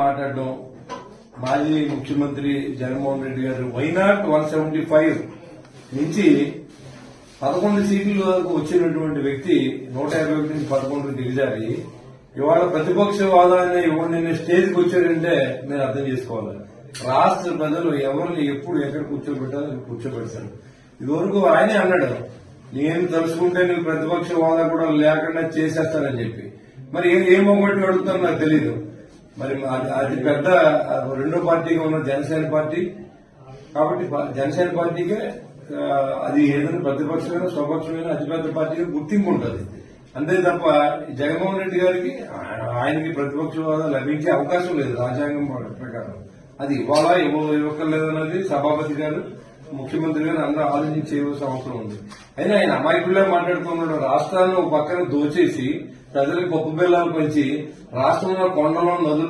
మాట్లాడడం మాజీ ముఖ్యమంత్రి జగన్మోహన్ రెడ్డి గారు వైనాట్ 175 నుంచి 11 సీట్లు వరకు వచ్చినటువంటి వ్యక్తి 151 నుంచి 11 దిగజారి ఇవాళ ప్రతిపక్ష హోదాన్ని ఇవ్వండి స్టేజ్కి వచ్చాడంటే నేను అర్థం చేసుకోవాలి. రాష్ట్ర ప్రజలు ఎవరిని ఎప్పుడు ఎక్కడ కూర్చోబెట్టాలో కూర్చోబెడతారు. ఇదివరకు ఆయనే అన్నాడు, నేను తలుచుకుంటే నువ్వు ప్రతిపక్ష హోదా కూడా లేకుండా చేసేస్తానని చెప్పి. మరి ఏం మొగ్గొట్టి అడుగుతాను నాకు తెలీదు. మరి అది పెద్ద రెండో పార్టీగా ఉన్న జనసేన పార్టీ కాబట్టి జనసేన పార్టీకే అది ఏదైనా ప్రతిపక్షమైన స్వపక్షమైన అతిపెద్ద పార్టీగా గుర్తింపు ఉంటుంది. అంతే తప్ప జగన్మోహన్ రెడ్డి గారికి ఆయనకి ప్రతిపక్ష హోదా లభించే అవకాశం లేదు రాజ్యాంగం ప్రకారం. అది ఇవ్వాలా ఇవ్వక్కర్లేదన్నది సభాపతి గారు ముఖ్యమంత్రి గారు అందరూ ఆలోచించి చేయవలసిన అవసరం ఉంది. అయినా ఆయన అమాయకుల్లో మాట్లాడుతున్నాడు. రాష్ట్రాలను ఒక పక్కన దోచేసి ప్రజలకు పప్పు బెల్లాలు పంచి రాష్ట్రంలో కొండలో నదులు